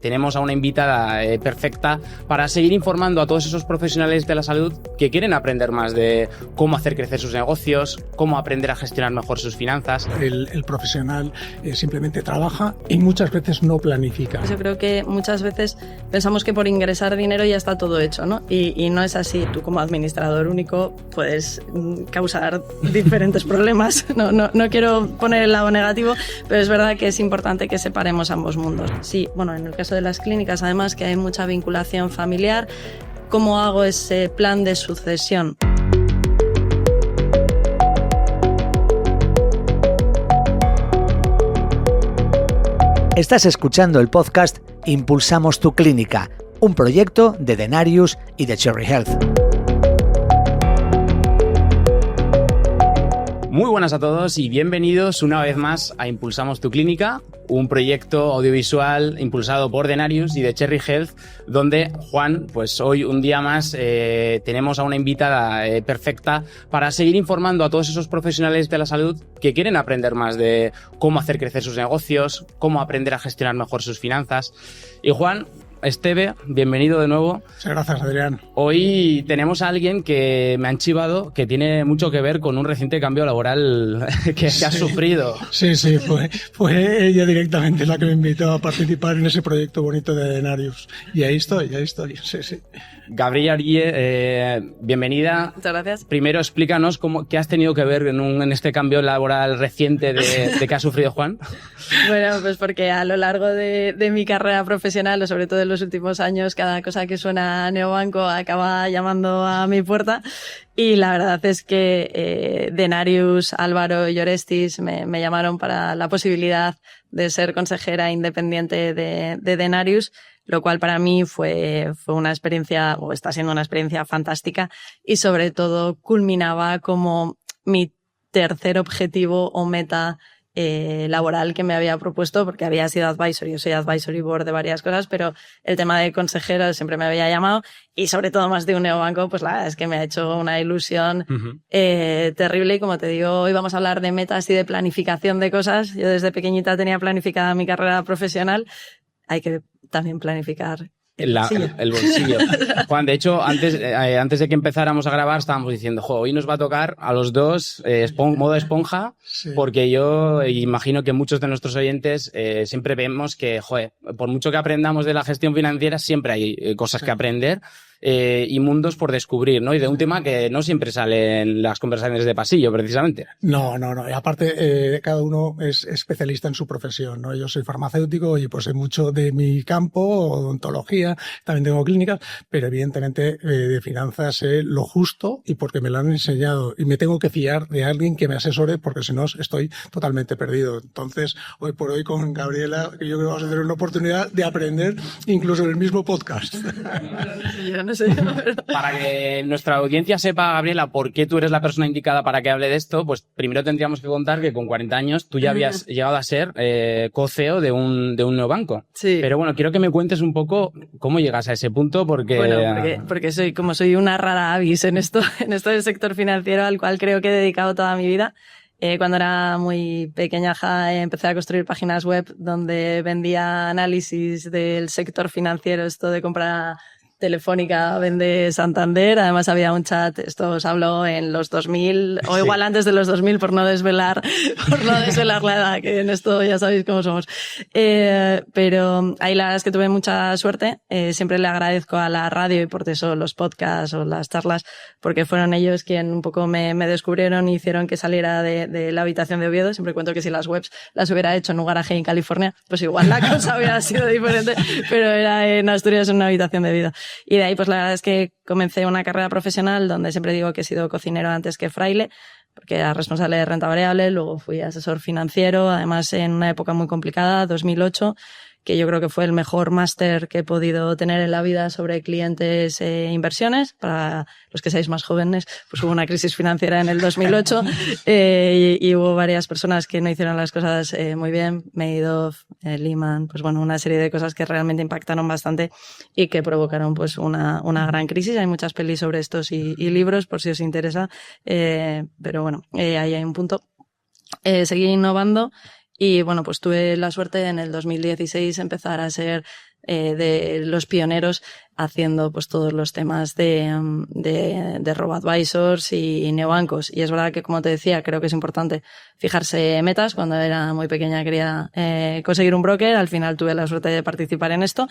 tenemos a una invitada perfecta para seguir informando a todos esos profesionales de la salud que quieren aprender más de cómo hacer crecer sus negocios, cómo aprender a gestionar mejor sus finanzas. El profesional simplemente trabaja y muchas veces no planifica. Yo creo que muchas veces pensamos que por ingresar dinero ya está todo hecho, ¿no? Y no es así. Tú como administrador único puedes causar diferentes problemas. No quiero poner el lado negativo, pero es verdad que es importante que separemos ambos mundos. Sí, bueno, en el caso de las clínicas, además que hay mucha vinculación familiar, ¿cómo hago ese plan de sucesión? Estás escuchando el podcast Impulsamos tu Clínica, un proyecto de Denarius y de Cherry Health. Muy buenas a todos y bienvenidos una vez más a Impulsamos tu Clínica, un proyecto audiovisual impulsado por Denarius y de Cherry Health, donde, Juan, pues hoy un día más tenemos a una invitada perfecta para seguir informando a todos esos profesionales de la salud que quieren aprender más de cómo hacer crecer sus negocios, cómo aprender a gestionar mejor sus finanzas. Y Juan, Esteve, bienvenido de nuevo. Muchas gracias, Adrián. Hoy tenemos a alguien que me han chivado que tiene mucho que ver con un reciente cambio laboral que has sufrido. Sí, fue ella directamente la que me invitó a participar en ese proyecto bonito de Denarius. Y ahí estoy, sí. Gabriela Arille, bienvenida. Muchas gracias. Primero explícanos qué has tenido que ver en este cambio laboral reciente de que ha sufrido Juan. Bueno, pues porque a lo largo de mi carrera profesional, o sobre todo en los últimos años, cada cosa que suena a neobanco acaba llamando a mi puerta. Y la verdad es que Denarius, Álvaro y Orestis me llamaron para la posibilidad de ser consejera independiente de Denarius, lo cual para mí fue una experiencia, o está siendo una experiencia fantástica, y sobre todo culminaba como mi tercer objetivo o meta laboral que me había propuesto, porque había sido advisory, yo soy advisory board de varias cosas, pero el tema de consejero siempre me había llamado, y sobre todo más de un neobanco, pues la verdad es que me ha hecho una ilusión terrible. Y como te digo, hoy vamos a hablar de metas y de planificación de cosas. Yo desde pequeñita tenía planificada mi carrera profesional, hay que también planificar el bolsillo. Juan, de hecho, antes de que empezáramos a grabar estábamos diciendo, hoy nos va a tocar a los dos modo esponja, sí. Porque yo imagino que muchos de nuestros oyentes siempre vemos que, por mucho que aprendamos de la gestión financiera, siempre hay cosas que aprender. Y mundos por descubrir, ¿no? Y de un tema que no siempre sale en las conversaciones de pasillo, precisamente. No. Y aparte, cada uno es especialista en su profesión, ¿no? Yo soy farmacéutico y pues sé mucho de mi campo, odontología, también tengo clínicas, pero evidentemente de finanzas sé lo justo y porque me lo han enseñado y me tengo que fiar de alguien que me asesore porque si no estoy totalmente perdido. Entonces, hoy por hoy con Gabriela, yo creo que vamos a tener una oportunidad de aprender incluso en el mismo podcast. No sé, pero... Para que nuestra audiencia sepa, Gabriela, por qué tú eres la persona indicada para que hable de esto, pues primero tendríamos que contar que con 40 años tú ya habías llegado a ser co-CEO de un neobanco. Sí. Pero bueno, quiero que me cuentes un poco cómo llegas a ese punto, porque... Bueno, porque soy una rara avis en esto del sector financiero, al cual creo que he dedicado toda mi vida. Cuando era muy pequeña empecé a construir páginas web donde vendía análisis del sector financiero, esto de comprar Telefónica vende Santander. Además había un chat, esto os hablo en los 2000 o igual antes de los 2000 por no desvelar la edad, que en esto ya sabéis cómo somos. Pero ahí la verdad es que tuve mucha suerte. Siempre le agradezco a la radio y por eso los podcasts o las charlas, porque fueron ellos quien un poco me descubrieron y hicieron que saliera de la habitación de Oviedo. Siempre cuento que si las webs las hubiera hecho en un garaje en California, pues igual la cosa hubiera sido diferente, pero era en Asturias en una habitación de vida. Y de ahí pues la verdad es que comencé una carrera profesional donde siempre digo que he sido cocinero antes que fraile, porque era responsable de renta variable, luego fui asesor financiero, además en una época muy complicada, 2008, que yo creo que fue el mejor máster que he podido tener en la vida sobre clientes e inversiones. Para los que seáis más jóvenes, pues hubo una crisis financiera en el 2008 y hubo varias personas que no hicieron las cosas muy bien, Madoff, Lehman, pues bueno, una serie de cosas que realmente impactaron bastante y que provocaron pues una gran crisis. Hay muchas pelis sobre estos y libros, por si os interesa, pero bueno, ahí hay un punto. Seguí innovando. Y bueno, pues tuve la suerte en el 2016 empezar a ser de los pioneros haciendo pues todos los temas de robo-advisors y neobancos. Y es verdad que, como te decía, creo que es importante fijarse metas. Cuando era muy pequeña quería conseguir un broker, al final tuve la suerte de participar en esto.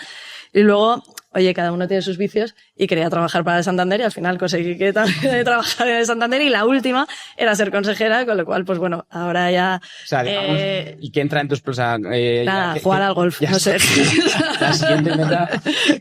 Y luego, oye, cada uno tiene sus vicios y quería trabajar para el Santander y al final conseguí que también trabajar en el Santander y la última era ser consejera, con lo cual, pues bueno, ahora ya... O sea, digamos, ¿y qué entra en tus... nada, jugar al golf, no sé. La siguiente meta...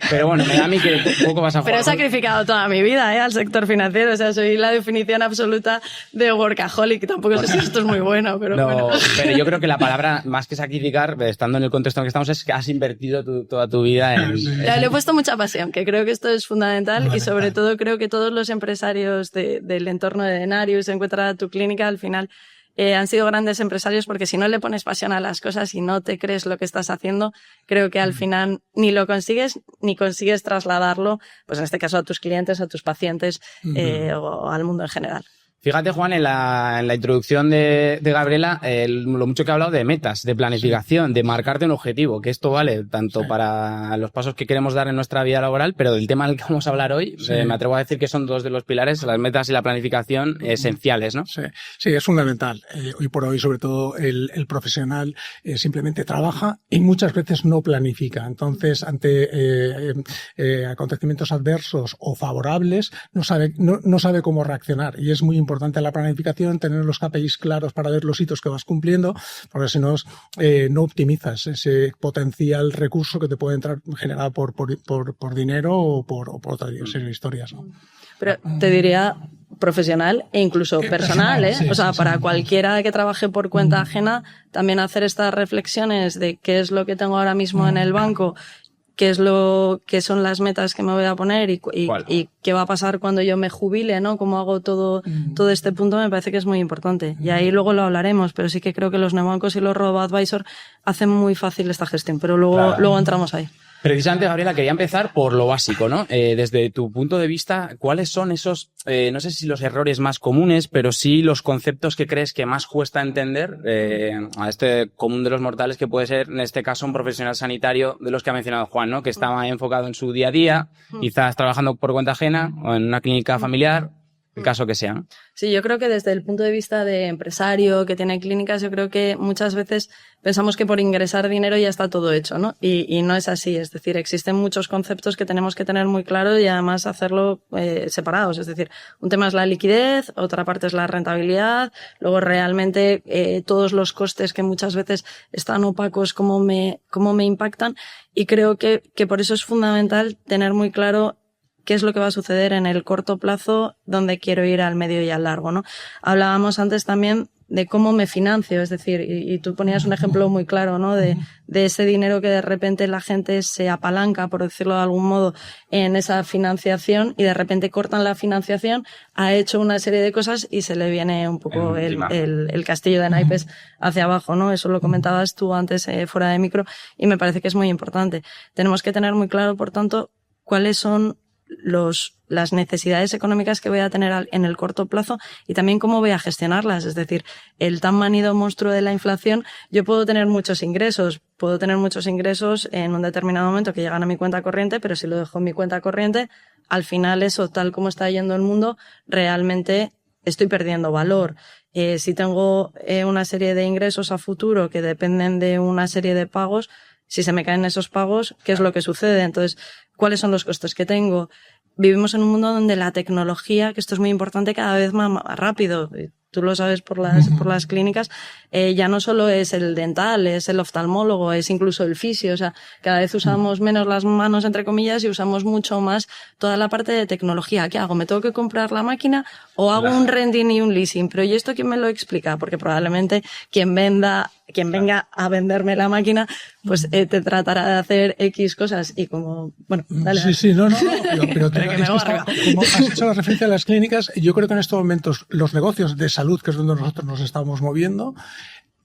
Pero bueno, me da a mí que poco vas a jugar. Pero he sacrificado toda mi vida al sector financiero, o sea, soy la definición absoluta de workaholic. Tampoco sé si esto es muy bueno, pero bueno. Pero yo creo que la palabra, más que sacrificar, estando en el contexto en el que estamos, es que has invertido toda tu vida en... Le he puesto mucha pasión, que creo que esto es fundamental y sobre todo creo que todos los empresarios del entorno de Denarius, Encuentra tu Clínica, al final han sido grandes empresarios porque si no le pones pasión a las cosas y no te crees lo que estás haciendo, creo que al final ni lo consigues ni consigues trasladarlo, pues en este caso a tus clientes, a tus pacientes o al mundo en general. Fíjate, Juan, en la introducción de Gabriela, lo mucho que ha hablado de metas, de planificación, de marcarte un objetivo, que esto vale tanto para los pasos que queremos dar en nuestra vida laboral, pero del tema del que vamos a hablar hoy, me atrevo a decir que son dos de los pilares, las metas y la planificación, esenciales, ¿no? Sí, es fundamental. Hoy por hoy, sobre todo, el profesional simplemente trabaja y muchas veces no planifica. Entonces, ante acontecimientos adversos o favorables, no sabe cómo reaccionar y es muy importante la planificación, tener los KPIs claros para ver los hitos que vas cumpliendo, porque si no, no optimizas ese potencial recurso que te puede entrar generado por dinero o por otra serie de historias, ¿no? Pero te diría profesional e incluso personal, ¿eh? O sea, para cualquiera que trabaje por cuenta ajena, también hacer estas reflexiones de qué es lo que tengo ahora mismo en el banco, qué son las metas que me voy a poner y qué va a pasar cuando yo me jubile, ¿no? Cómo hago todo este punto, me parece que es muy importante. Y ahí luego lo hablaremos, pero sí que creo que los neobancos y los robo-advisors hacen muy fácil esta gestión, pero luego entramos ahí. Precisamente, Gabriela, quería empezar por lo básico, ¿no? Desde tu punto de vista, ¿cuáles son esos, no sé si los errores más comunes, pero sí los conceptos que crees que más cuesta entender a este común de los mortales que puede ser, en este caso, un profesional sanitario de los que ha mencionado Juan, ¿no? Que estaba enfocado en su día a día, quizás trabajando por cuenta ajena o en una clínica familiar, el caso que sea. Sí, yo creo que desde el punto de vista de empresario que tiene clínicas, yo creo que muchas veces pensamos que por ingresar dinero ya está todo hecho, ¿no? Y no es así. Es decir, existen muchos conceptos que tenemos que tener muy claros y además hacerlo separados. Es decir, un tema es la liquidez, otra parte es la rentabilidad, luego realmente todos los costes que muchas veces están opacos, cómo me impactan. Y creo que por eso es fundamental tener muy claro qué es lo que va a suceder en el corto plazo, dónde quiero ir al medio y al largo, ¿no? Hablábamos antes también de cómo me financio, es decir, y tú ponías un ejemplo muy claro, ¿no? De ese dinero que de repente la gente se apalanca, por decirlo de algún modo, en esa financiación y de repente cortan la financiación, ha hecho una serie de cosas y se le viene un poco el castillo de naipes hacia abajo, ¿no? Eso lo comentabas tú antes fuera de micro y me parece que es muy importante. Tenemos que tener muy claro, por tanto, cuáles son las necesidades económicas que voy a tener en el corto plazo y también cómo voy a gestionarlas. Es decir, el tan manido monstruo de la inflación, yo puedo tener muchos ingresos en un determinado momento que llegan a mi cuenta corriente, pero si lo dejo en mi cuenta corriente, al final eso, tal como está yendo el mundo, realmente estoy perdiendo valor. Si tengo una serie de ingresos a futuro que dependen de una serie de pagos, si se me caen esos pagos, ¿qué es lo que sucede? Entonces, ¿cuáles son los costes que tengo? Vivimos en un mundo donde la tecnología, que esto es muy importante, cada vez más rápido. Tú lo sabes por las clínicas, ya no solo es el dental, es el oftalmólogo, es incluso el fisio, o sea, cada vez usamos menos las manos, entre comillas, y usamos mucho más toda la parte de tecnología. ¿Qué hago? ¿Me tengo que comprar la máquina o hago un renting y un leasing? Pero ¿y esto quién me lo explica? Porque probablemente quien venga a venderme la máquina, pues te tratará de hacer X cosas y como, bueno, dale. Sí, no, pero como has hecho la referencia a las clínicas, yo creo que en estos momentos los negocios de salud, que es donde nosotros nos estamos moviendo,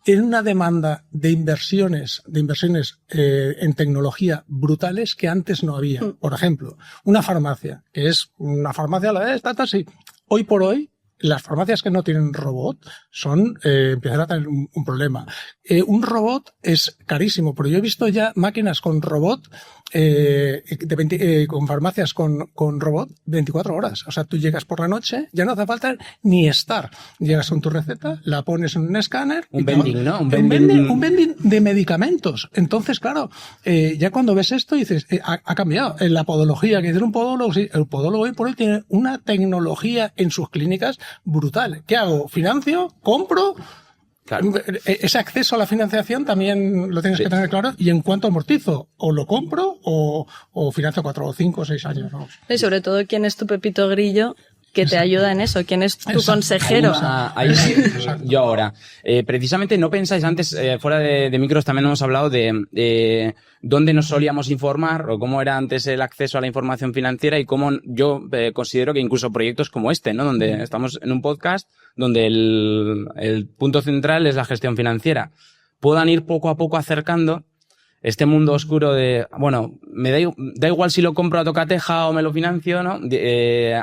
tienen una demanda de inversiones en tecnología brutales que antes no había. Por ejemplo, una farmacia, que es una farmacia a la vez, sí. Hoy por hoy, las farmacias que no tienen robot empiezan a tener un problema. Un robot es carísimo, pero yo he visto ya máquinas con robot, con farmacias con robot 24 horas. O sea, tú llegas por la noche, ya no hace falta ni estar. Llegas con tu receta, la pones en un escáner. Un vending, ¿no? Un vending de medicamentos. Entonces, claro, ya cuando ves esto dices, ha cambiado. En la podología, que es un podólogo, sí, el podólogo hoy por hoy tiene una tecnología en sus clínicas brutal. ¿Qué hago? ¿Financio? ¿Compro? Claro. Ese acceso a la financiación también lo tienes que tener claro. Y en cuanto amortizo, o lo compro o financio 4 o 5 o 6 años. ¿No? Y sobre todo, ¿quién es tu Pepito Grillo que te ayuda en eso? ¿Quién es tu consejero? Yo ahora. Precisamente no pensáis antes, fuera de micros también hemos hablado de dónde nos solíamos informar o cómo era antes el acceso a la información financiera y cómo yo considero que incluso proyectos como este, ¿no? Donde estamos en un podcast donde el punto central es la gestión financiera. Puedan ir poco a poco acercando este mundo oscuro de, bueno, me da igual si lo compro a tocateja o me lo financio, ¿no?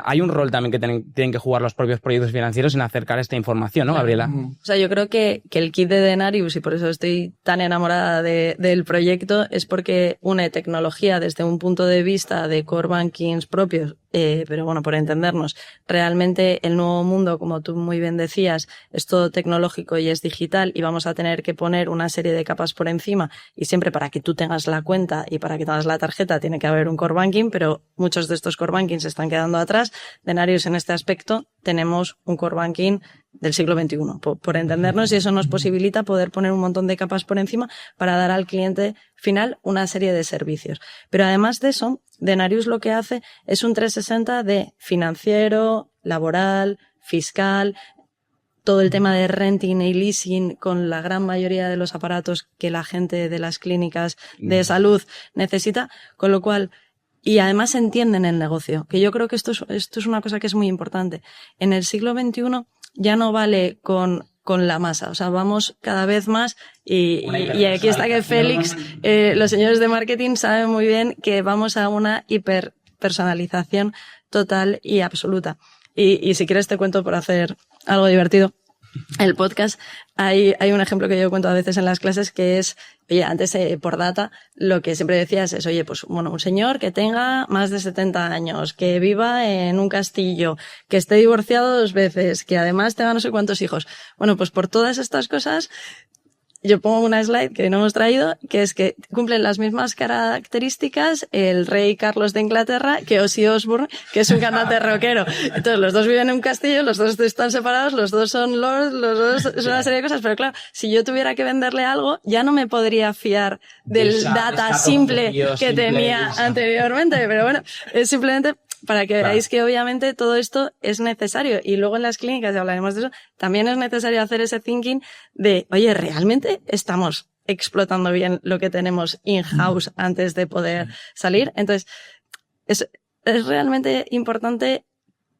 Hay un rol también que tienen que jugar los propios proyectos financieros en acercar esta información, ¿no, Gabriela? O sea, yo creo que el kit de Denarius, y por eso estoy tan enamorada del proyecto, es porque une tecnología desde un punto de vista de core bankings propios, pero bueno, por entendernos, realmente el nuevo mundo, como tú muy bien decías, es todo tecnológico y es digital y vamos a tener que poner una serie de capas por encima y siempre para que tú tengas la cuenta y para que tengas la tarjeta tiene que haber un core banking, pero muchos de estos core bankings se están quedando atrás. Denarius, en este aspecto, tenemos un core banking del siglo XXI, por entendernos, y eso nos posibilita poder poner un montón de capas por encima para dar al cliente final una serie de servicios. Pero además de eso, Denarius lo que hace es un 360 de financiero, laboral, fiscal, todo el tema de renting y leasing con la gran mayoría de los aparatos que la gente de las clínicas de salud necesita, con lo cual, y además entienden el negocio, que yo creo que esto es una cosa que es muy importante. En el siglo XXI ya no vale con la masa, o sea, vamos cada vez más y aquí está que Félix, los señores de marketing saben muy bien que vamos a una hiperpersonalización total y absoluta. Y si quieres te cuento por hacer algo divertido. El podcast, hay un ejemplo que yo cuento a veces en las clases que es, oye, antes por data, lo que siempre decías es, oye, pues bueno, un señor que tenga más de 70 años, que viva en un castillo, que esté divorciado 2 veces, que además tenga no sé cuántos hijos. Bueno, pues por todas estas cosas, yo pongo una slide que no hemos traído, que es que cumplen las mismas características el rey Carlos de Inglaterra que Ozzy Osbourne, que es un cantante rockero. Entonces, los dos viven en un castillo, los dos están separados, los dos son lords, los dos es una serie de cosas, pero claro, si yo tuviera que venderle algo, ya no me podría fiar del data simple que tenía anteriormente, pero bueno, es simplemente para que veáis que obviamente todo esto es necesario. Y luego en las clínicas, ya hablaremos de eso, también es necesario hacer ese thinking de, oye, ¿realmente estamos explotando bien lo que tenemos in-house antes de poder salir? Entonces, es realmente importante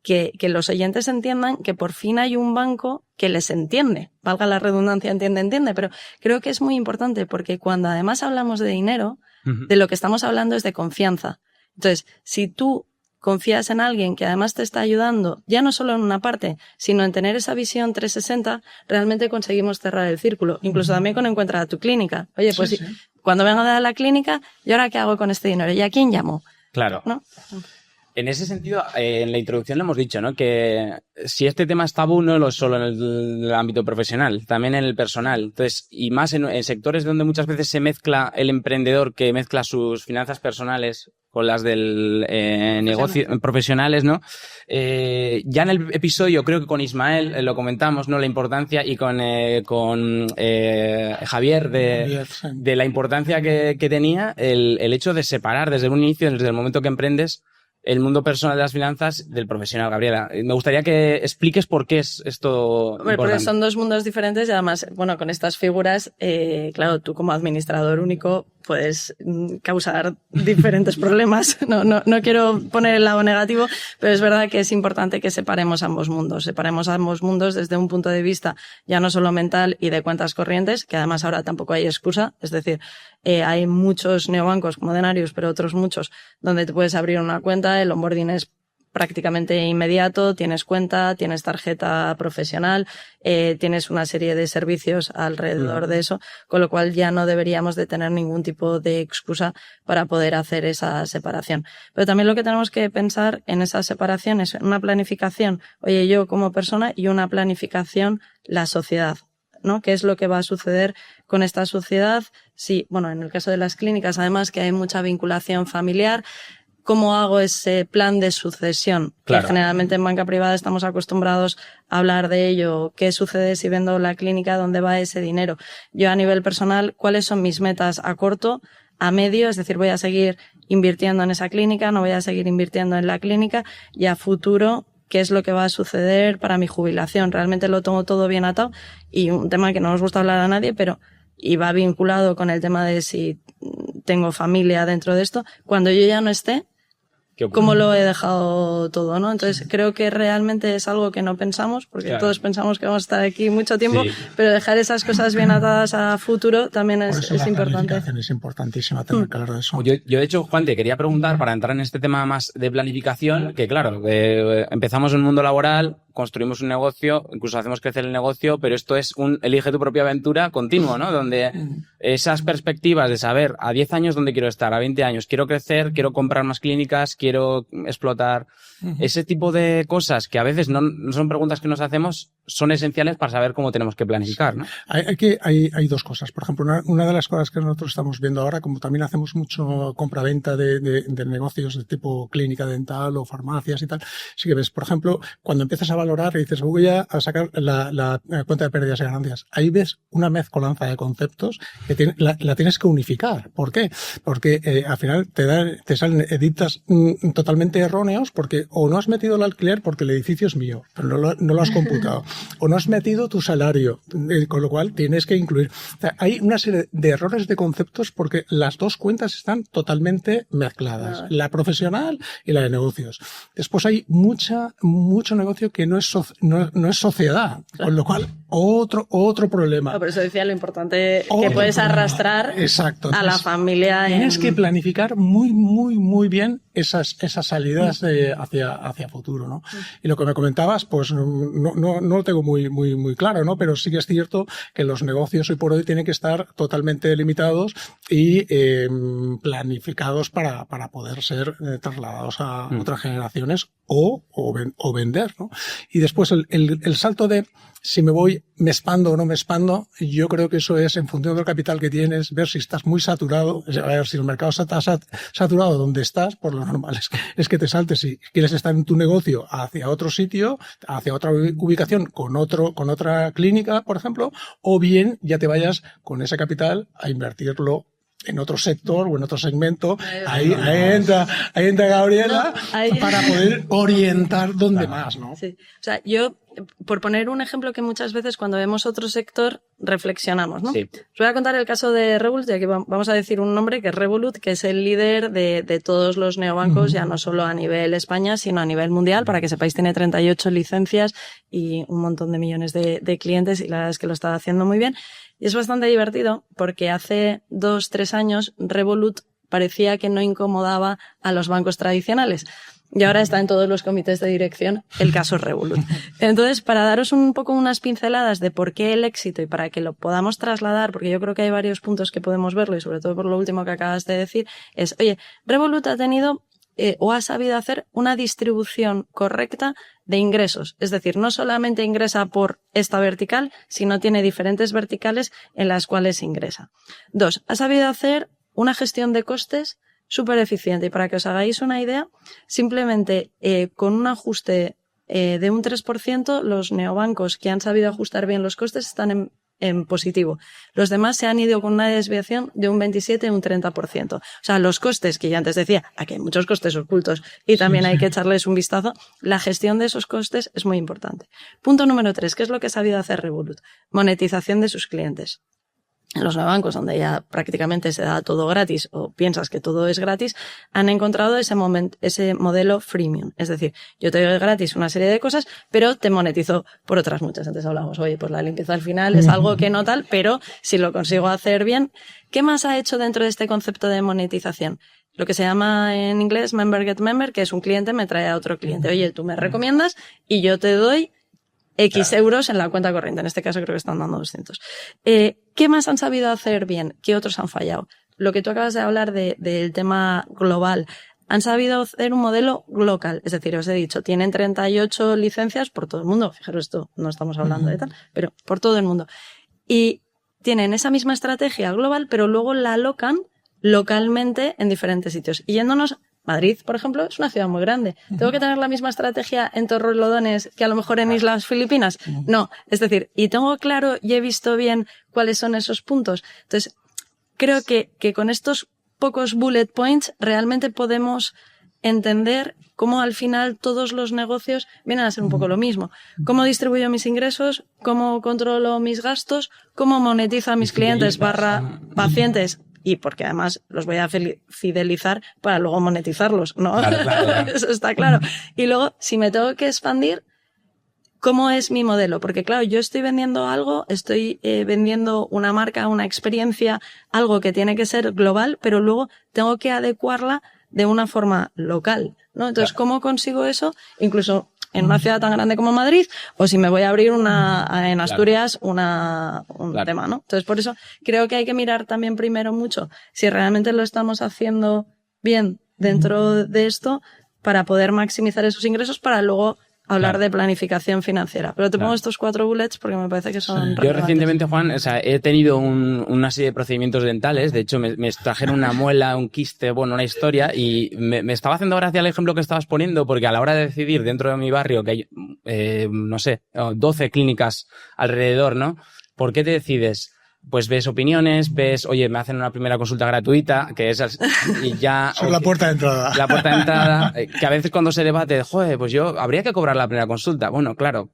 que los oyentes entiendan que por fin hay un banco que les entiende. Valga la redundancia, entiende, pero creo que es muy importante porque cuando además hablamos de dinero, de lo que estamos hablando es de confianza. Entonces, si tú confías en alguien que además te está ayudando, ya no solo en una parte, sino en tener esa visión 360, realmente conseguimos cerrar el círculo. Incluso también con Encuentra a tu clínica. Oye, pues sí. Cuando venga a la clínica, ¿y ahora qué hago con este dinero? ¿Y a quién llamo? Claro. ¿No? En ese sentido, en la introducción le hemos dicho, ¿no? Que si este tema es tabú, no solo en el ámbito profesional, también en el personal. Entonces, y más en sectores donde muchas veces se mezcla el emprendedor que mezcla sus finanzas personales con las del negocio profesionales, ¿no? Ya en el episodio, creo que con Ismael lo comentamos, ¿no? La importancia, y con Javier de la importancia que tenía el hecho de separar desde un inicio, desde el momento que emprendes, el mundo personal de las finanzas del profesional. Gabriela, me gustaría que expliques por qué es esto importante. Porque son 2 mundos diferentes y además, bueno, con estas figuras, claro, tú como administrador único puedes causar diferentes problemas. No quiero poner el lado negativo, pero es verdad que es importante que separemos ambos mundos. Separemos ambos mundos desde un punto de vista ya no solo mental y de cuentas corrientes, que además ahora tampoco hay excusa. Es decir, hay muchos neobancos como Denarius, pero otros muchos, donde te puedes abrir una cuenta, el onboarding es prácticamente inmediato, tienes cuenta, tienes tarjeta profesional, tienes una serie de servicios alrededor de eso, con lo cual ya no deberíamos de tener ningún tipo de excusa para poder hacer esa separación. Pero también lo que tenemos que pensar en esa separación es una planificación, oye, yo como persona, y una planificación, la sociedad, ¿no? ¿Qué es lo que va a suceder con esta sociedad? Sí, bueno, en el caso de las clínicas, además que hay mucha vinculación familiar, ¿cómo hago ese plan de sucesión? Claro. Que generalmente en banca privada estamos acostumbrados a hablar de ello. ¿Qué sucede si vendo la clínica? ¿Dónde va ese dinero? Yo a nivel personal, ¿cuáles son mis metas a corto, a medio? Es decir, voy a seguir invirtiendo en esa clínica, no voy a seguir invirtiendo en la clínica, y a futuro, ¿qué es lo que va a suceder para mi jubilación? Realmente lo tengo todo bien atado, y un tema que no nos gusta hablar a nadie, pero y va vinculado con el tema de si tengo familia dentro de esto. Cuando yo ya no esté, ¿cómo lo he dejado todo, no? Entonces creo que realmente es algo que no pensamos, porque todos pensamos que vamos a estar aquí mucho tiempo, pero dejar esas cosas bien atadas a futuro también es importante. Es importantísima tener claro eso. Yo de hecho, Juan, te quería preguntar, para entrar en este tema más de planificación, que claro, empezamos en un mundo laboral, construimos un negocio, incluso hacemos crecer el negocio, pero esto es un elige tu propia aventura continuo, ¿no? Donde esas perspectivas de saber a 10 años dónde quiero estar, a 20 años quiero crecer, quiero comprar más clínicas, quiero explotar. Ese tipo de cosas que a veces no son preguntas que nos hacemos, son esenciales para saber cómo tenemos que planificar, ¿no? Hay dos cosas. Por ejemplo, una de las cosas que nosotros estamos viendo ahora, como también hacemos mucho compra-venta de negocios de tipo clínica dental o farmacias y tal, sí que ves, por ejemplo, cuando empiezas a valorar y dices, voy a sacar la cuenta de pérdidas y ganancias, ahí ves una mezcolanza de conceptos que la tienes que unificar. ¿Por qué? Porque al final te salen editas totalmente erróneos, porque o no has metido el alquiler porque el edificio es mío, pero no lo has computado, o no has metido tu salario, con lo cual tienes que incluir. O sea, hay una serie de errores de conceptos porque las dos cuentas están totalmente mezcladas, la profesional y la de negocios. Después hay mucho negocio que no es sociedad, con lo cual otro problema. Por eso decía lo importante que puedes arrastrar a la familia. Tienes que planificar muy bien esas salidas hacia futuro, ¿no? Y lo que me comentabas, pues no lo tengo muy claro, ¿no? Pero sí que es cierto que los negocios hoy por hoy tienen que estar totalmente limitados y planificados para poder ser trasladados a otras generaciones o vender, ¿no? Y después el salto de si me expando o no me expando, yo creo que eso es en función del capital que tienes, ver si estás muy saturado, a ver si el mercado está saturado donde estás, por lo normal es que te saltes. Si quieres estar en tu negocio hacia otro sitio, hacia otra ubicación con otra clínica, por ejemplo, o bien ya te vayas con ese capital a invertirlo en otro sector o en otro segmento. Ahí entra Gabriela para poder orientar dónde más, ¿no? Sí. O sea, yo, por poner un ejemplo que muchas veces cuando vemos otro sector reflexionamos, ¿no? Sí. Os voy a contar el caso de Revolut, ya que vamos a decir un nombre que es Revolut, que es el líder de todos los neobancos, ya no solo a nivel España, sino a nivel mundial. Para que sepáis, tiene 38 licencias y un montón de millones de clientes, y la verdad es que lo está haciendo muy bien. Y es bastante divertido porque hace 2-3 años Revolut parecía que no incomodaba a los bancos tradicionales. Y ahora está en todos los comités de dirección el caso Revolut. Entonces, para daros un poco unas pinceladas de por qué el éxito y para que lo podamos trasladar, porque yo creo que hay varios puntos que podemos verlo, y sobre todo por lo último que acabas de decir, es, oye, Revolut ha tenido o ha sabido hacer una distribución correcta de ingresos. Es decir, no solamente ingresa por esta vertical, sino tiene diferentes verticales en las cuales ingresa. 2, ha sabido hacer una gestión de costes súper eficiente. Y para que os hagáis una idea, simplemente con un ajuste de un 3%, los neobancos que han sabido ajustar bien los costes están en positivo. Los demás se han ido con una desviación de un 27 un 30%. O sea, los costes, que ya antes decía, aquí hay muchos costes ocultos y también hay que echarles un vistazo, la gestión de esos costes es muy importante. Punto número 3, ¿qué es lo que ha sabido hacer Revolut? Monetización de sus clientes. En los neobancos, donde ya prácticamente se da todo gratis o piensas que todo es gratis, han encontrado ese modelo freemium. Es decir, yo te doy gratis una serie de cosas, pero te monetizo por otras muchas. Antes hablamos, oye, pues la limpieza al final es algo que no tal, pero si lo consigo hacer bien. ¿Qué más ha hecho dentro de este concepto de monetización? lo que se llama en inglés member get member, que es un cliente me trae a otro cliente. Oye, tú me recomiendas y yo te doy X euros en la cuenta corriente. En este caso creo que están dando 200. ¿Qué más han sabido hacer bien? ¿Qué otros han fallado? Lo que tú acabas de hablar del tema global. Han sabido hacer un modelo local. Es decir, os he dicho, tienen 38 licencias por todo el mundo. Fijaros, esto no estamos hablando de tal, pero por todo el mundo. Y tienen esa misma estrategia global, pero luego la alocan localmente en diferentes sitios. Y yéndonos, Madrid, por ejemplo, es una ciudad muy grande. ¿Tengo que tener la misma estrategia en Torrelodones que a lo mejor en Islas Filipinas? No. Es decir, y tengo claro y he visto bien cuáles son esos puntos. Entonces, creo que con estos pocos bullet points realmente podemos entender cómo al final todos los negocios vienen a ser un poco lo mismo. Cómo distribuyo mis ingresos, cómo controlo mis gastos, cómo monetizo a mis clientes / pacientes. Y porque además los voy a fidelizar para luego monetizarlos, ¿no? Claro. Eso está claro. Y luego, si me tengo que expandir, ¿cómo es mi modelo? Porque claro, yo estoy vendiendo algo, estoy vendiendo una marca, una experiencia, algo que tiene que ser global, pero luego tengo que adecuarla de una forma local, ¿no? Entonces, ¿cómo consigo eso? Incluso en una ciudad tan grande como Madrid, o si me voy a abrir en Asturias un tema, ¿no? Entonces, por eso creo que hay que mirar también primero mucho si realmente lo estamos haciendo bien dentro de esto para poder maximizar esos ingresos para luego hablar de planificación financiera. Pero te pongo estos 4 bullets porque me parece que son relevantes. Yo recientemente, Juan, he tenido una serie de procedimientos dentales. De hecho, me trajeron una muela, un quiste, bueno, una historia. Y me estaba haciendo gracia el ejemplo que estabas poniendo, porque a la hora de decidir dentro de mi barrio que hay, 12 clínicas alrededor, ¿no? ¿Por qué te decides? Pues ves opiniones, oye, me hacen una primera consulta gratuita, que es, y ya... Es la puerta de entrada. La puerta de entrada, que a veces cuando se debate, joder, pues habría que cobrar la primera consulta. Bueno, claro,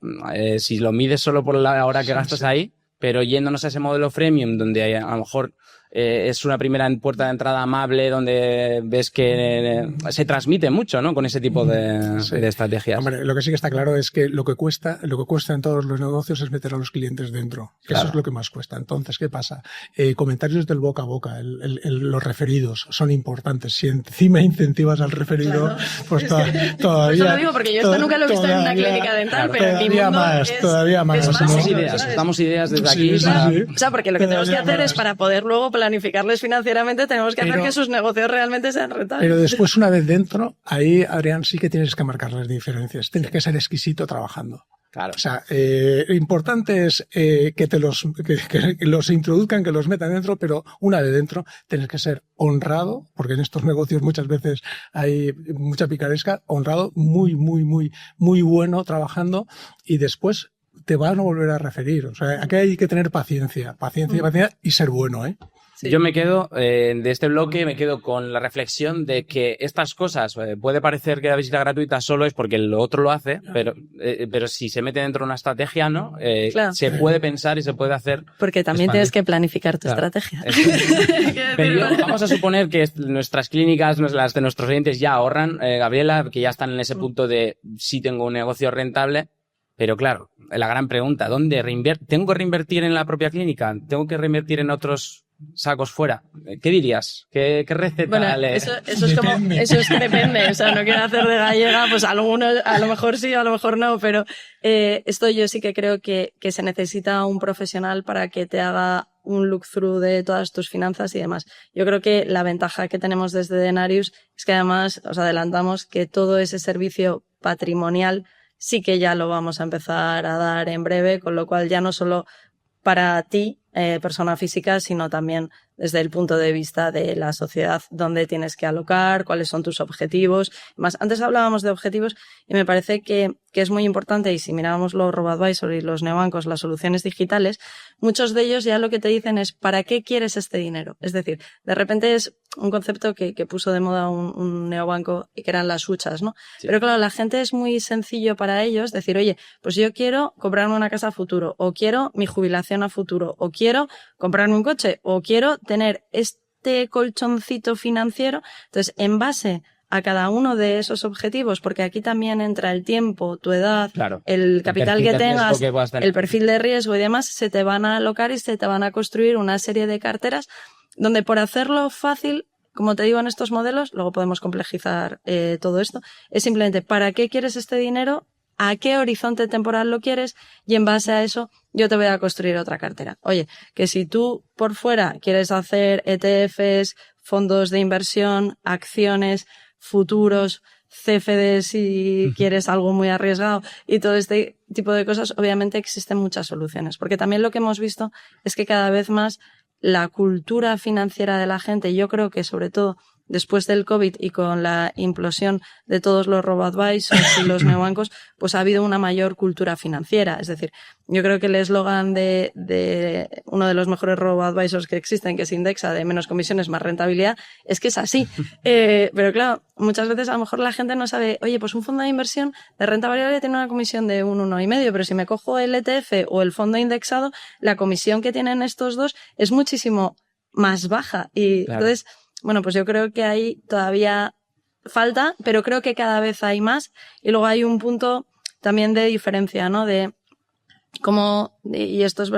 si lo mides solo por la hora que gastas ahí, pero yéndonos a ese modelo freemium, donde a lo mejor es una primera puerta de entrada amable, donde ves que se transmite mucho, ¿no? Con ese tipo de estrategias. Hombre, lo que sí que está claro es que lo que cuesta en todos los negocios es meter a los clientes dentro. Claro. Eso es lo que más cuesta. Entonces, ¿qué pasa? Comentarios del boca a boca, los referidos son importantes. Si encima incentivas al referido, pues todavía... Eso lo digo porque yo esto nunca lo he visto en una clínica dental, pero en mi mundo todavía más. Damos ideas desde aquí. Sí. O sea, porque lo que tenemos que hacer es para poder luego planificarles financieramente, tenemos que hacer que sus negocios realmente sean rentables. Pero después, una vez dentro, ahí, Adrián, sí que tienes que marcar las diferencias. Tienes que ser exquisito trabajando. Claro. O sea, lo importante es que los introduzcan, que los metan dentro, pero una vez dentro tienes que ser honrado, porque en estos negocios muchas veces hay mucha picaresca, honrado, muy, muy, muy, muy bueno trabajando, y después te van a volver a referir. O sea, aquí hay que tener paciencia y ser bueno, ¿eh? Sí. Yo me quedo, de este bloque, me quedo con la reflexión de que estas cosas, puede parecer que la visita gratuita solo es porque lo otro lo hace, pero si se mete dentro de una estrategia, ¿no? Claro. Se puede pensar y se puede hacer. Porque también tienes que planificar tu estrategia. Pero vamos a suponer que nuestras clínicas, las de nuestros clientes ya ahorran, Gabriela, que ya están en ese punto de sí tengo un negocio rentable. Pero claro, la gran pregunta, ¿dónde ¿tengo que reinvertir en la propia clínica? ¿Tengo que reinvertir en otros sacos fuera? ¿Qué dirías? ¿Qué receta? Bueno, eso es que depende. O sea, no quiero hacer de gallega, pues a lo mejor sí, a lo mejor no, pero esto yo sí que creo que se necesita un profesional para que te haga un look through de todas tus finanzas y demás. Yo creo que la ventaja que tenemos desde Denarius es que además os adelantamos que todo ese servicio patrimonial sí que ya lo vamos a empezar a dar en breve, con lo cual ya no solo para ti, persona física, sino también desde el punto de vista de la sociedad, dónde tienes que alocar, cuáles son tus objetivos. Más, antes hablábamos de objetivos y me parece que es muy importante, y si mirábamos los RoboAdvisor y los neobancos, las soluciones digitales, muchos de ellos ya lo que te dicen es ¿para qué quieres este dinero? Es decir, de repente es un concepto que puso de moda un neobanco y que eran las huchas, ¿no? Sí. Pero claro, la gente es muy sencillo para ellos decir, oye, pues yo quiero comprarme una casa a futuro, o quiero mi jubilación a futuro, o quiero comprarme un coche, o quiero tener este colchoncito financiero. Entonces, en base a cada uno de esos objetivos, porque aquí también entra el tiempo, tu edad, claro, el capital que tengas, el perfil de riesgo y demás, se te van a alocar y se te van a construir una serie de carteras donde, por hacerlo fácil, como te digo, en estos modelos, luego podemos complejizar todo esto, es simplemente ¿para qué quieres este dinero? ¿A qué horizonte temporal lo quieres? Y en base a eso yo te voy a construir otra cartera. Oye, que si tú por fuera quieres hacer ETFs, fondos de inversión, acciones, futuros, CFDs si quieres algo muy arriesgado y todo este tipo de cosas, obviamente existen muchas soluciones. Porque también lo que hemos visto es que cada vez más la cultura financiera de la gente, yo creo que sobre todo después del COVID y con la implosión de todos los robo-advisors y los neobancos, pues ha habido una mayor cultura financiera. Es decir, yo creo que el eslogan de uno de los mejores robo-advisors que existen, que es Indexa, de menos comisiones, más rentabilidad, es que es así. Pero claro, muchas veces a lo mejor la gente no sabe, oye, pues un fondo de inversión de renta variable tiene una comisión de un 1,5, pero si me cojo el ETF o el fondo indexado, la comisión que tienen estos dos es muchísimo más baja. Y claro. Entonces, bueno, pues yo creo que ahí todavía falta, pero creo que cada vez hay más. Y luego hay un punto también de diferencia, ¿no? De cómo, y esto es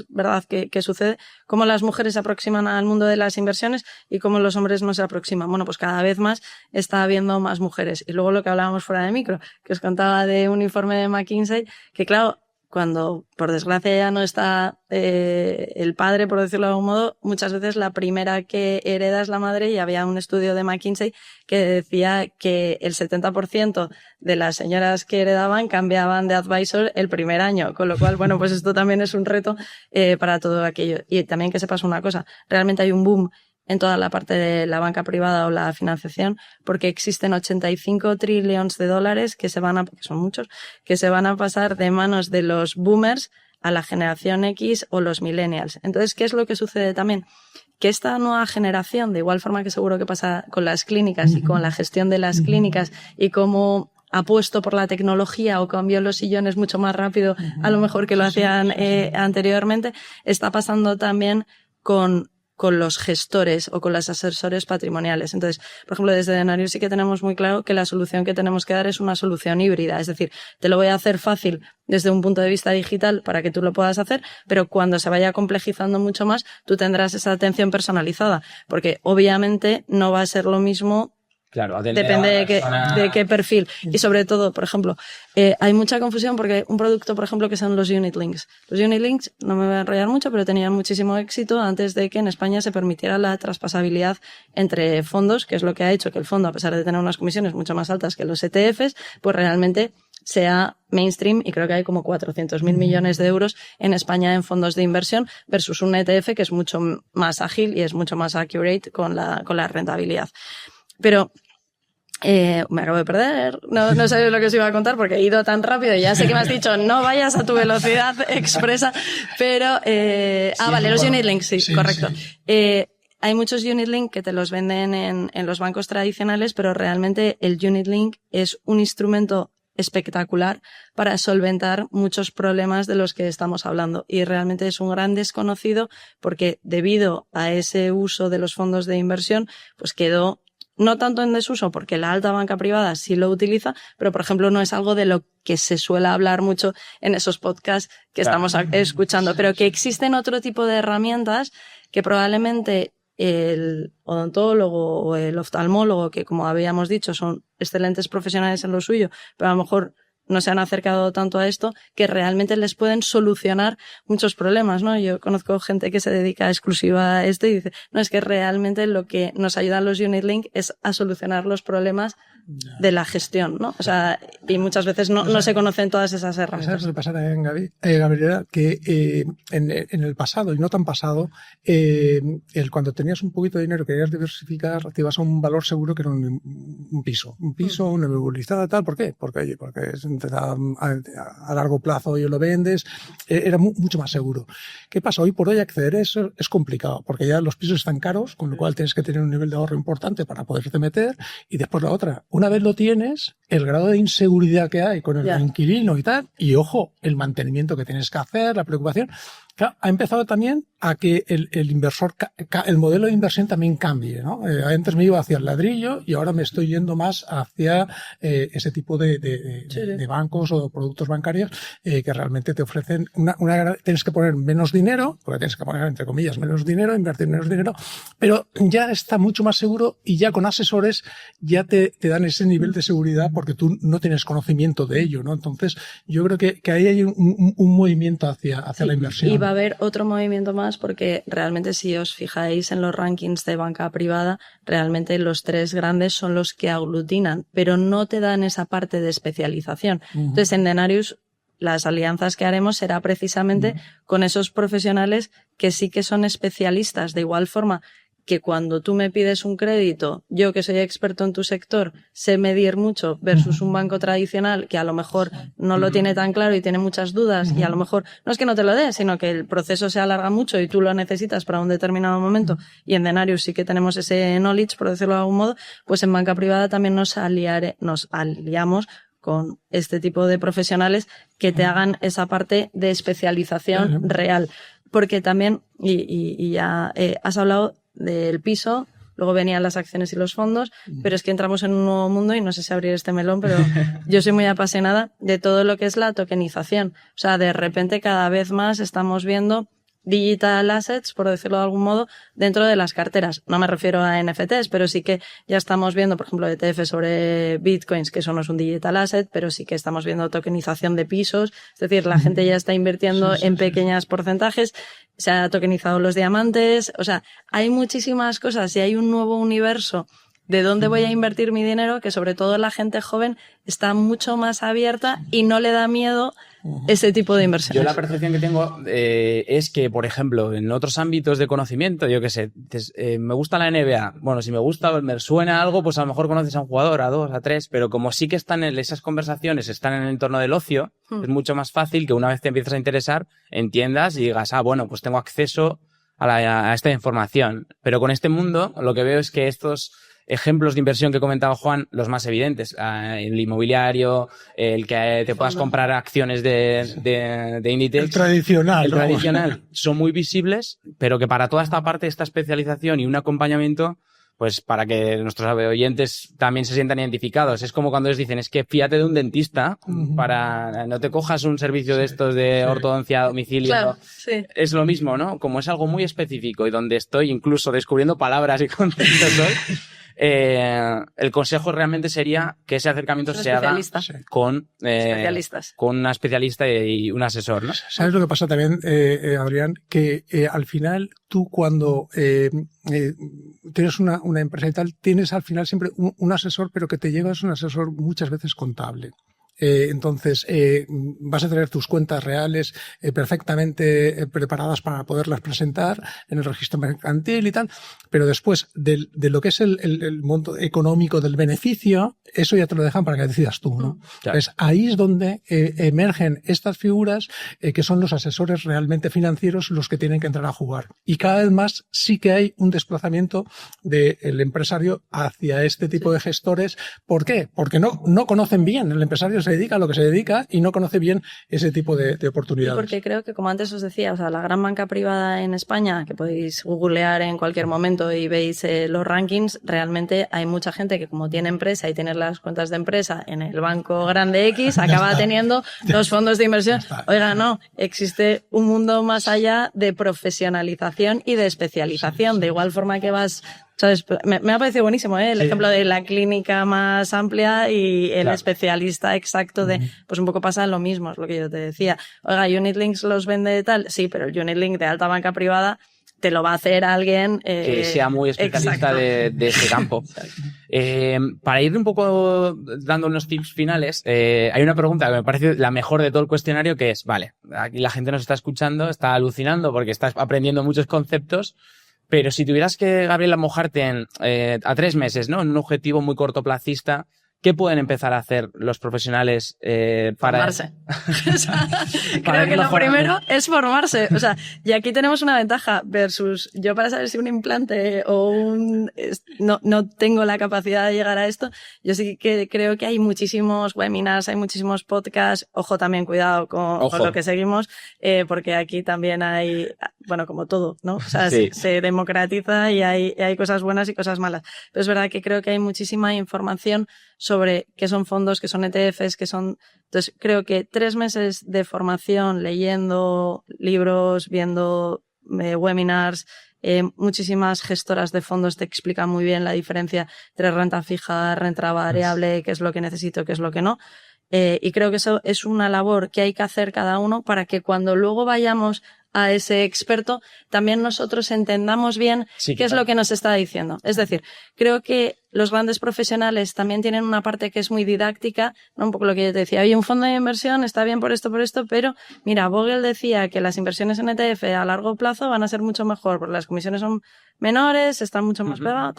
verdad que sucede, cómo las mujeres se aproximan al mundo de las inversiones y cómo los hombres no se aproximan. Bueno, pues cada vez más está habiendo más mujeres. Y luego lo que hablábamos fuera de micro, que os contaba de un informe de McKinsey, que claro, cuando por desgracia ya no está el padre, por decirlo de algún modo, muchas veces la primera que hereda es la madre, y había un estudio de McKinsey que decía que el 70% de las señoras que heredaban cambiaban de advisor el primer año, con lo cual, bueno, pues esto también es un reto para todo aquello. Y también que sepas una cosa, realmente hay un boom en toda la parte de la banca privada o la financiación, porque existen 85 trillones de dólares que son muchos, que se van a pasar de manos de los boomers a la generación X o los millennials. Entonces, ¿qué es lo que sucede también? Que esta nueva generación, de igual forma que seguro que pasa con las clínicas y con la gestión de las clínicas y cómo apuesto por la tecnología o cambió los sillones mucho más rápido a lo mejor que lo hacían anteriormente, está pasando también con los gestores o con los asesores patrimoniales. Entonces, por ejemplo, desde Denarius sí que tenemos muy claro que la solución que tenemos que dar es una solución híbrida. Es decir, te lo voy a hacer fácil desde un punto de vista digital para que tú lo puedas hacer, pero cuando se vaya complejizando mucho más, tú tendrás esa atención personalizada, porque obviamente no va a ser lo mismo. Claro, depende de qué perfil. Y sobre todo, por ejemplo, hay mucha confusión porque un producto, por ejemplo, que son los unit links. Los unit links, no me voy a enrollar mucho, pero tenían muchísimo éxito antes de que en España se permitiera la traspasabilidad entre fondos, que es lo que ha hecho que el fondo, a pesar de tener unas comisiones mucho más altas que los ETFs, pues realmente sea mainstream, y creo que hay como 400.000 millones de euros en España en fondos de inversión versus un ETF que es mucho más ágil y es mucho más accurate con la rentabilidad. Pero me acabo de perder, no sabía lo que os iba a contar porque he ido tan rápido y ya sé que me has dicho no vayas a tu velocidad expresa, pero vale, los unit links, sí, correcto. Sí. Hay muchos unit link que te los venden en los bancos tradicionales, pero realmente el unit link es un instrumento espectacular para solventar muchos problemas de los que estamos hablando, y realmente es un gran desconocido porque debido a ese uso de los fondos de inversión pues quedó no tanto en desuso porque la alta banca privada sí lo utiliza, pero por ejemplo no es algo de lo que se suele hablar mucho en esos podcasts que estamos escuchando, pero que existen otro tipo de herramientas que probablemente el odontólogo o el oftalmólogo, que como habíamos dicho son excelentes profesionales en lo suyo, pero a lo mejor no se han acercado tanto a esto, que realmente les pueden solucionar muchos problemas, ¿no? Yo conozco gente que se dedica exclusiva a esto y dice, no, es que realmente lo que nos ayudan los unit link es a solucionar los problemas de la gestión, ¿no? O sea, y muchas veces no se conocen todas esas herramientas. ¿Sabes lo que pasa también, Gabriela? Que en el pasado, y no tan pasado, cuando tenías un poquito de dinero, querías diversificar, te ibas a un valor seguro que era un piso, una movilizada, tal. ¿Por qué? Porque a largo plazo y lo vendes, era mucho más seguro. ¿Qué pasa? Hoy por hoy acceder a eso es complicado, porque ya los pisos están caros, con lo cual tienes que tener un nivel de ahorro importante para poderte meter, y después la otra. Una vez lo tienes, el grado de inseguridad que hay con el inquilino y tal, y ojo, el mantenimiento que tienes que hacer, la preocupación, Claro, ha empezado también a que el inversor, el modelo de inversión también cambie, ¿no? Antes me iba hacia el ladrillo y ahora me estoy yendo más hacia ese tipo de bancos o productos bancarios que realmente te ofrecen tienes que poner menos dinero, porque tienes que poner entre comillas menos dinero, invertir menos dinero, pero ya está mucho más seguro y ya con asesores ya te dan ese nivel de seguridad porque tú no tienes conocimiento de ello, ¿no? Entonces yo creo que ahí hay un movimiento hacia la inversión. Y va a haber otro movimiento más porque realmente si os fijáis en los rankings de banca privada, realmente los 3 grandes son los que aglutinan, pero no te dan esa parte de especialización. Entonces en Denarius las alianzas que haremos será precisamente con esos profesionales que sí que son especialistas, de igual forma que cuando tú me pides un crédito, yo que soy experto en tu sector, sé medir mucho versus un banco tradicional que a lo mejor no lo tiene tan claro y tiene muchas dudas y a lo mejor no es que no te lo dé, sino que el proceso se alarga mucho y tú lo necesitas para un determinado momento y en Denarius sí que tenemos ese knowledge, por decirlo de algún modo, pues en banca privada también nos aliamos con este tipo de profesionales que te hagan esa parte de especialización real. Porque también, y ya has hablado del piso, luego venían las acciones y los fondos, pero es que entramos en un nuevo mundo y no sé si abrir este melón, pero yo soy muy apasionada de todo lo que es la tokenización. O sea, de repente cada vez más estamos viendo digital assets, por decirlo de algún modo, dentro de las carteras. No me refiero a NFTs, pero sí que ya estamos viendo, por ejemplo, ETF sobre bitcoins, que eso no es un digital asset, pero sí que estamos viendo tokenización de pisos. Es decir, la gente ya está invirtiendo en pequeños porcentajes. Se ha tokenizado los diamantes. O sea, hay muchísimas cosas y hay un nuevo universo de dónde voy a invertir mi dinero, que sobre todo la gente joven está mucho más abierta y no le da miedo ese tipo de inversiones. Yo la percepción que tengo es que, por ejemplo, en otros ámbitos de conocimiento, yo qué sé, me gusta la NBA. Bueno, si me gusta, me suena algo, pues a lo mejor conoces a un jugador, a 2, a 3, pero como sí que están esas conversaciones están en el entorno del ocio, es mucho más fácil que una vez te empiezas a interesar, entiendas y digas, bueno, pues tengo acceso a esta información. Pero con este mundo, lo que veo es que estos ejemplos de inversión que comentaba Juan, los más evidentes, el inmobiliario, el que te puedas comprar acciones de Inditex. El tradicional. El tradicional. Son muy visibles, pero que para toda esta parte, esta especialización y un acompañamiento, pues para que nuestros oyentes también se sientan identificados. Es como cuando les dicen, es que fíjate de un dentista, para no te cojas un servicio de estos de ortodoncia a domicilio. Claro, sí. Es lo mismo, ¿no? Como es algo muy específico y donde estoy incluso descubriendo palabras y conceptos hoy, el consejo realmente sería que ese acercamiento se haga con una especialista y un asesor, ¿no? ¿Sabes lo que pasa también, Adrián? Que al final tú cuando tienes una empresa y tal, tienes al final siempre un asesor, pero que te llevas un asesor muchas veces contable. Entonces, vas a tener tus cuentas reales perfectamente preparadas para poderlas presentar en el registro mercantil y tal, pero después de lo que es el monto económico del beneficio, eso ya te lo dejan para que decidas tú, ¿no? Claro. Entonces, ahí es donde emergen estas figuras que son los asesores realmente financieros los que tienen que entrar a jugar. Y cada vez más sí que hay un desplazamiento del empresario hacia este tipo de gestores. ¿Por qué? Porque no conocen bien. El empresario se dedica a lo que se dedica y no conoce bien ese tipo de oportunidades. Sí, porque creo que, como antes os decía, o sea, la gran banca privada en España, que podéis googlear en cualquier momento y veis los rankings, realmente hay mucha gente que, como tiene empresa y tiene las cuentas de empresa en el banco grande X, acaba teniendo los fondos de inversión. Oiga, no, existe un mundo más allá de profesionalización y de especialización. De igual forma que vas... ¿Sabes? Me ha parecido buenísimo, el ejemplo de la clínica más amplia y el especialista exacto de, pues un poco pasa lo mismo, es lo que yo te decía. Oiga, Unitlinks los vende tal, sí, pero el Unitlink de alta banca privada te lo va a hacer alguien que sea muy especialista de ese campo. Para ir un poco dando unos tips finales, hay una pregunta que me parece la mejor de todo el cuestionario, que es, vale, aquí la gente nos está escuchando, está alucinando porque está aprendiendo muchos conceptos. Pero si tuvieras que, Gabriela, mojarte a 3 meses, ¿no? En un objetivo muy cortoplacista, ¿qué pueden empezar a hacer los profesionales para... Formarse. O sea, creo que lo primero es formarse. O sea, y aquí tenemos una ventaja versus yo para saber si un implante o no tengo la capacidad de llegar a esto. Yo sí que creo que hay muchísimos webinars, hay muchísimos podcasts. Ojo también, cuidado con lo que seguimos, porque aquí también hay, bueno, como todo, ¿no? O sea, sí. se democratiza y hay cosas buenas y cosas malas. Pero es verdad que creo que hay muchísima información sobre qué son fondos, qué son ETFs, qué son... Entonces, creo que 3 meses de formación, leyendo libros, viendo webinars, muchísimas gestoras de fondos te explican muy bien la diferencia entre renta fija, renta variable, qué es lo que necesito, qué es lo que no. Y creo que eso es una labor que hay que hacer cada uno para que cuando luego vayamos a ese experto, también nosotros entendamos bien qué es lo que nos está diciendo. Es decir, creo que los grandes profesionales también tienen una parte que es muy didáctica, ¿no? Un poco lo que yo te decía, oye, un fondo de inversión está bien por esto, pero mira, Vogel decía que las inversiones en ETF a largo plazo van a ser mucho mejor porque las comisiones son menores, están mucho más pegadas,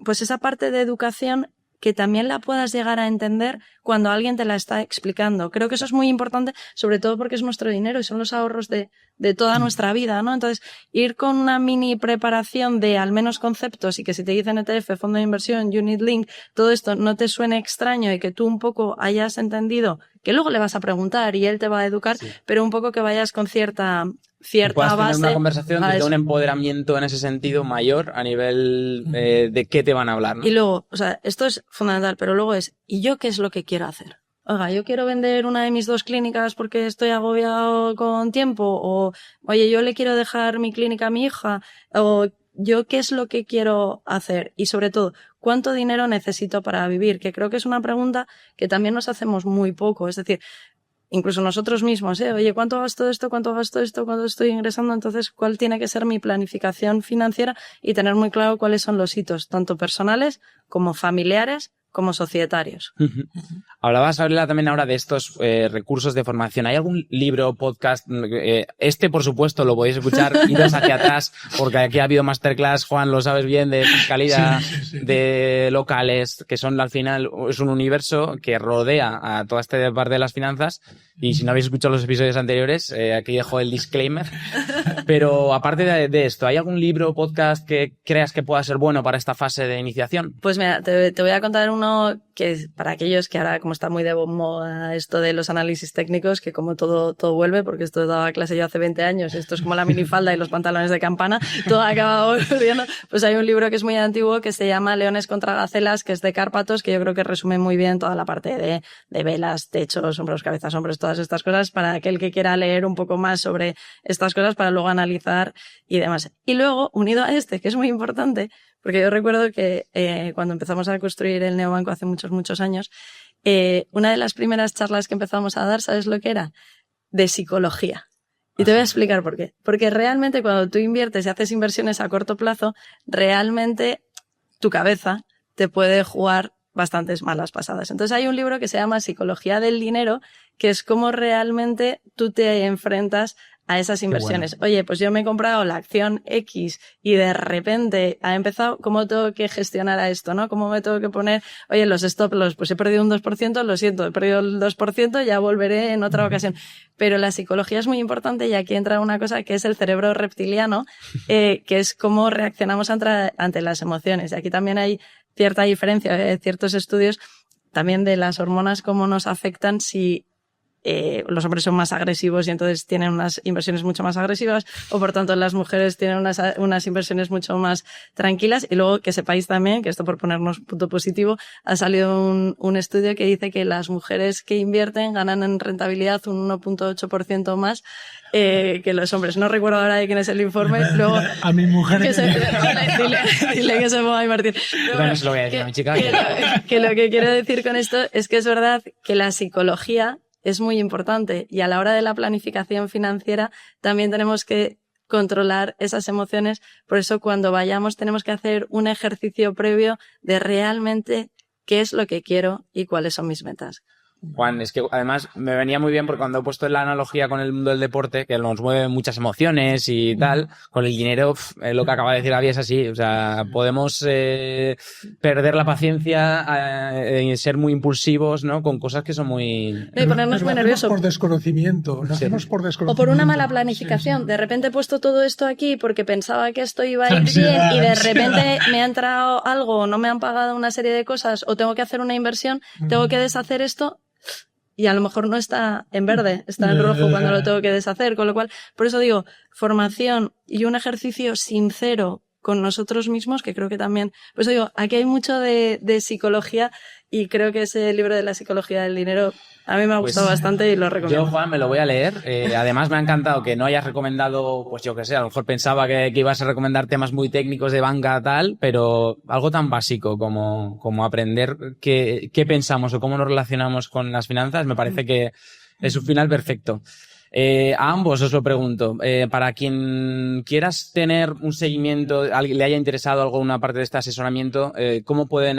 pues esa parte de educación que también la puedas llegar a entender cuando alguien te la está explicando. Creo que eso es muy importante, sobre todo porque es nuestro dinero y son los ahorros de toda nuestra vida, ¿no? Entonces, ir con una mini preparación de al menos conceptos y que si te dicen ETF, fondo de inversión, unit link, todo esto no te suene extraño y que tú un poco hayas entendido, que luego le vas a preguntar y él te va a educar, pero un poco que vayas con cierta puedas base. Tener una conversación de un empoderamiento en ese sentido mayor a nivel de qué te van a hablar, ¿no? Y luego, o sea, esto es fundamental, pero luego es, ¿y yo qué es lo que quiero hacer? Oiga, yo quiero vender una de mis 2 clínicas porque estoy agobiado con tiempo, o oye, yo le quiero dejar mi clínica a mi hija, o yo qué es lo que quiero hacer y sobre todo, ¿cuánto dinero necesito para vivir? Que creo que es una pregunta que también nos hacemos muy poco, es decir, incluso nosotros mismos, oye, ¿cuánto gasto esto? ¿Cuánto gasto esto? ¿Cuánto estoy ingresando? Entonces, ¿cuál tiene que ser mi planificación financiera? Y tener muy claro cuáles son los hitos, tanto personales como familiares, como societarios. Hablabas, Gabriela, también ahora de estos recursos de formación. ¿Hay algún libro, podcast? Por supuesto, lo podéis escuchar, iros hacia atrás, porque aquí ha habido masterclass, Juan, lo sabes bien, de fiscalidad, de locales, que son al final, es un universo que rodea a toda esta parte de las finanzas. Y si no habéis escuchado los episodios anteriores, aquí dejo el disclaimer. Pero aparte de esto, ¿hay algún libro o podcast que creas que pueda ser bueno para esta fase de iniciación? Pues mira, te voy a contar uno que para aquellos que ahora, como está muy de moda esto de los análisis técnicos, que como todo vuelve, porque esto daba clase yo hace 20 años, esto es como la minifalda y los pantalones de campana, todo acaba volviendo. Pues hay un libro que es muy antiguo que se llama Leones contra Gacelas, que es de Cárpatos, que yo creo que resume muy bien toda la parte de velas, techos, hombros, cabezas, hombros, todas estas cosas, para aquel que quiera leer un poco más sobre estas cosas para luego analizar y demás. Y luego, unido a este, que es muy importante, porque yo recuerdo que cuando empezamos a construir el neobanco hace muchos años, una de las primeras charlas que empezamos a dar, ¿sabes lo que era? De psicología. Y te voy a explicar por qué. Porque realmente cuando tú inviertes y haces inversiones a corto plazo, realmente tu cabeza te puede jugar bastantes malas pasadas. Entonces hay un libro que se llama Psicología del Dinero, que es cómo realmente tú te enfrentas a esas inversiones. Bueno. Oye, pues yo me he comprado la acción X y de repente ha empezado, ¿cómo tengo que gestionar a esto, no? ¿Cómo me tengo que poner? Oye, los stop loss, pues he perdido un 2%, lo siento, he perdido el 2%, ya volveré en otra ocasión. Pero la psicología es muy importante y aquí entra una cosa que es el cerebro reptiliano, que es cómo reaccionamos ante las emociones. Y aquí también hay cierta diferencia, ciertos estudios también de las hormonas, cómo nos afectan si los hombres son más agresivos y entonces tienen unas inversiones mucho más agresivas, o por tanto las mujeres tienen unas inversiones mucho más tranquilas. Y luego que sepáis también, que esto por ponernos punto positivo, ha salido un estudio que dice que las mujeres que invierten ganan en rentabilidad un 1.8% más que los hombres. No recuerdo ahora de quién es el informe. Luego, a mi mujer. Dile que se ponga a invertir. Bueno, se lo voy a decir a mi chica. Que lo que quiero decir con esto es que es verdad que la psicología es muy importante y a la hora de la planificación financiera también tenemos que controlar esas emociones. Por eso cuando vayamos tenemos que hacer un ejercicio previo de realmente qué es lo que quiero y cuáles son mis metas. Juan, es que además me venía muy bien porque cuando he puesto la analogía con el mundo del deporte, que nos mueve muchas emociones y tal, con el dinero, lo que acaba de decir Gaby es así. O sea, podemos perder la paciencia, ser muy impulsivos, ¿no? Con cosas que son muy... ponernos muy nerviosos. Por desconocimiento. Lo hacemos por desconocimiento. O por una mala planificación. Sí. De repente he puesto todo esto aquí porque pensaba que esto iba a ir bien y de repente me ha entrado algo, no me han pagado una serie de cosas o tengo que hacer una inversión, tengo que deshacer esto. Y a lo mejor no está en verde, está en rojo cuando lo tengo que deshacer. Con lo cual, por eso digo, formación y un ejercicio sincero con nosotros mismos, que creo que también... Por eso digo, aquí hay mucho de psicología y creo que ese libro de la psicología del dinero a mí me ha gustado bastante y lo recomiendo. Yo, Juan, me lo voy a leer. Además, me ha encantado que no hayas recomendado, pues yo qué sé, a lo mejor pensaba que ibas a recomendar temas muy técnicos de banca tal, pero algo tan básico como aprender qué pensamos o cómo nos relacionamos con las finanzas, me parece que es un final perfecto. A ambos os lo pregunto, para quien quieras tener un seguimiento, le haya interesado alguna parte de este asesoramiento, ¿cómo pueden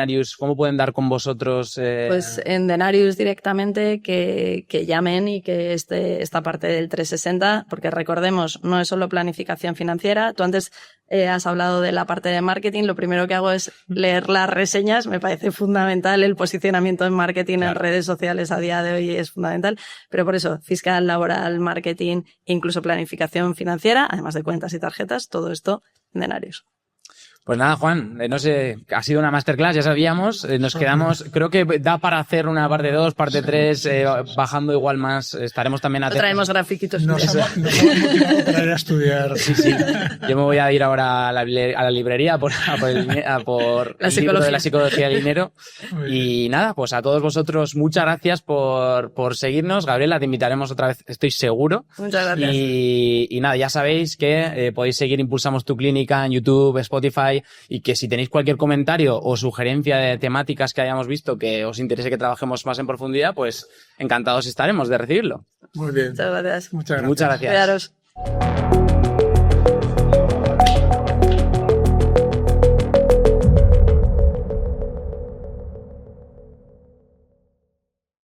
dar con vosotros? Pues en Denarius directamente que llamen y que esta parte del 360, porque recordemos, no es solo planificación financiera. Tú antes has hablado de la parte de marketing, lo primero que hago es leer las reseñas, me parece fundamental el posicionamiento en marketing en redes sociales a día de hoy es fundamental, pero por eso, fiscal, laboral, marketing, incluso planificación financiera, además de cuentas y tarjetas, todo esto en Denarius. Pues nada, Juan, no sé, ha sido una masterclass, ya sabíamos, nos quedamos, creo que da para hacer una parte 2, parte 3, bajando igual más, estaremos también atentos. Traemos grafiquitos. Nos hemos motivado para ir a estudiar. Sí. Yo me voy a ir ahora a la librería por el libro de la psicología del dinero. Y nada, pues a todos vosotros, muchas gracias por seguirnos. Gabriela, te invitaremos otra vez, estoy seguro. Muchas gracias. Y nada, ya sabéis que podéis seguir Impulsamos tu Clínica en YouTube, Spotify, y que si tenéis cualquier comentario o sugerencia de temáticas que hayamos visto que os interese que trabajemos más en profundidad, pues encantados estaremos de recibirlo. Muy bien. Muchas gracias. Muchas gracias. Muchas gracias. Cuidaros.